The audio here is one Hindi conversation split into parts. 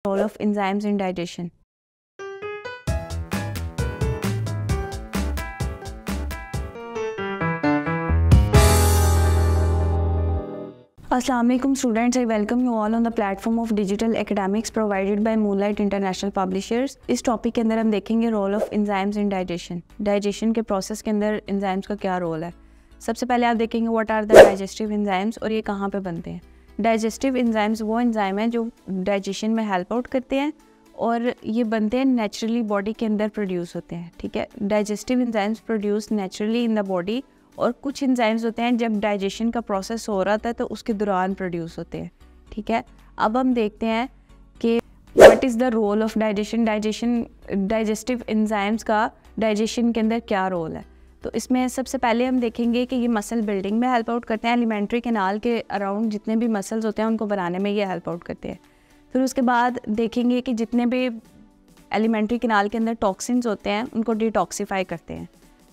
Role of enzymes in digestion. Assalamualaikum students, I welcome you all on the platform of digital academics provided by Moonlight International Publishers. इस टॉपिक के अंदर हम देखेंगे role of enzymes in digestion. Digestion के प्रोसेस के अंदर एंजाइम्स का क्या रोल है. सबसे पहले आप देखेंगे what are the digestive enzymes और ये कहाँ पे बनते हैं. डाइजेस्टिव एंजाइम्स वो एंजाइम हैं जो डाइजेशन में हेल्प आउट करते हैं और ये बनते हैं नेचुरली बॉडी के अंदर प्रोड्यूस होते हैं. ठीक है, digestive enzymes produce naturally in the body और कुछ एंजाइम्स होते हैं जब डाइजेशन का प्रोसेस हो रहा था तो उसके दौरान प्रोड्यूस होते हैं. ठीक है, अब हम देखते हैं कि what is the role of digestion. Digestive enzymes का डाइजेशन के अंदर क्या रोल है. तो इसमें सबसे पहले हम देखेंगे कि ये मसल बिल्डिंग में हेल्प आउट करते हैं. एलिमेंट्री कैनाल के अराउंड जितने भी मसल्स होते हैं उनको बनाने में ये हेल्प आउट करते हैं. फिर उसके बाद देखेंगे कि जितने भी एलिमेंट्री कैनाल के अंदर टॉक्सिन्स होते हैं उनको डिटॉक्सीफाई करते हैं.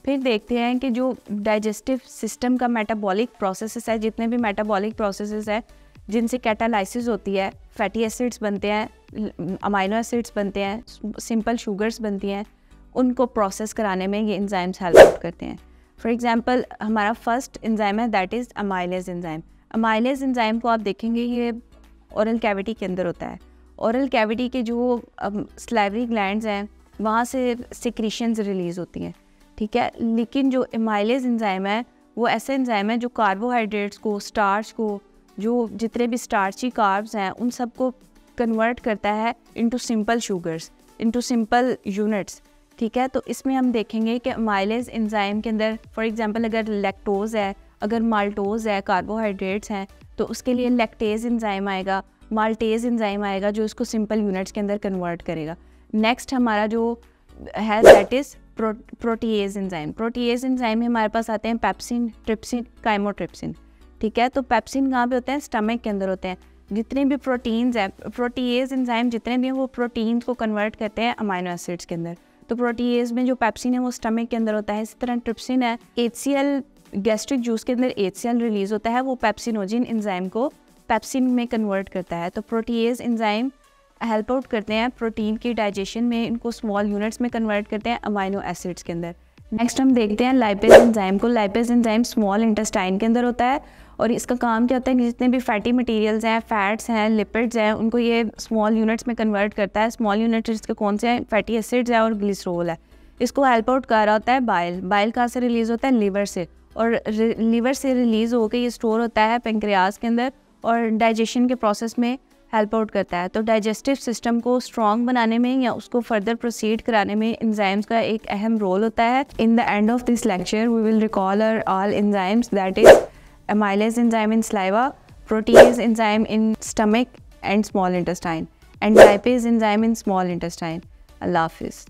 फिर देखते हैं कि जो डाइजेस्टिव सिस्टम का मेटाबॉलिक प्रोसेसेस है, जितने भी मेटाबॉलिक प्रोसेसेस है जिनसे कैटालाइसिस होती है, फैटी एसिड्स बनते हैं, अमाइनो एसिड्स बनते हैं, सिंपल शुगर्स बनती हैं, उनको प्रोसेस कराने में ये एंजाइम्स हेल्प आउट करते हैं. फॉर एग्जांपल हमारा फर्स्ट एंजाइम है that is amylase enzyme. Amylase enzyme को आप देखेंगे ये ओरल कैविटी के अंदर होता है. ओरल कैविटी के जो स्लाइवरी ग्लैंड्स हैं वहाँ से सिक्रीशंस रिलीज़ होती हैं. ठीक है, लेकिन जो अमाइलेज एंजाइम है वो ऐसा एंजाइम है जो कार्बोहाइड्रेट्स को, स्टार्च को, जो जितने भी स्टार्ची कार्ब्स हैं उन सबको कन्वर्ट करता है into simple sugars, into simple units. ठीक है, तो इसमें हम देखेंगे कि अमाइलेज एंजाइम के अंदर फॉर एग्जांपल अगर लैक्टोज है, अगर माल्टोज है, कार्बोहाइड्रेट्स हैं, तो उसके लिए लैक्टेज एंजाइम आएगा, माल्टेज एंजाइम आएगा जो इसको सिंपल यूनिट्स के अंदर कन्वर्ट करेगा. नेक्स्ट हमारा जो है that is protease enzyme. Protease enzyme में हमारे पास आते हैं पेप्सिन, ट्रिप्सिन, काइमोट्रिप्सिन. ठीक है, तो पेप्सिन कहाँ पे होते हैं, स्टमक के अंदर होते हैं. जितने भी प्रोटीन्स हैं, प्रोटीएज एंजाइम जितने भी हैं वो प्रोटीन्स को कन्वर्ट करते हैं अमाइनो एसिड्स के अंदर. तो प्रोटीएज में जो पेप्सिन है वो स्टमक के अंदर होता है. इसी तरह ट्रिप्सिन है, HCl गैस्ट्रिक जूस के अंदर HCl रिलीज होता है, वो पेप्सिनोजिन एंजाइम को पेप्सिन में कन्वर्ट करता है. तो प्रोटीएज एंजाइम हेल्प आउट करते हैं प्रोटीन की डाइजेशन में, इनको स्मॉल यूनिट्स में कन्वर्ट करते हैं अमाइनो एसिड्स के अंदर. नेक्स्ट हम देखते हैं लाइपेज एंजाइम को. लाइपेज एंजाइम स्मॉल इंटेस्टाइन के अंदर होता है और इसका काम क्या होता है कि जितने भी फैटी मटेरियल्स हैं, फैट्स हैं, लिपिड्स हैं, उनको ये स्मॉल यूनिट्स में कन्वर्ट करता है. स्मॉल यूनिट्स इसके कौन से हैं, फैटी एसिड्स है और ग्लिसरॉल है. इसको हेल्प आउट कर रहा होता है बाइल. बाइल कहाँ से रिलीज़ होता है, लीवर से, और लीवर से रिलीज़ होकर ये स्टोर होता है पेंक्रियाज के अंदर और डाइजेशन के प्रोसेस में हेल्प आउट करता है. तो डाइजेस्टिव सिस्टम को स्ट्रॉन्ग बनाने में या उसको फर्दर प्रोसीड कराने में एंजाइम्स का एक अहम रोल होता है. In the end of this lecture we will recall our all enzymes that is amylase enzyme in saliva, protease enzyme in stomach and small intestine, and lipase enzyme in small intestine. Allah Hafiz.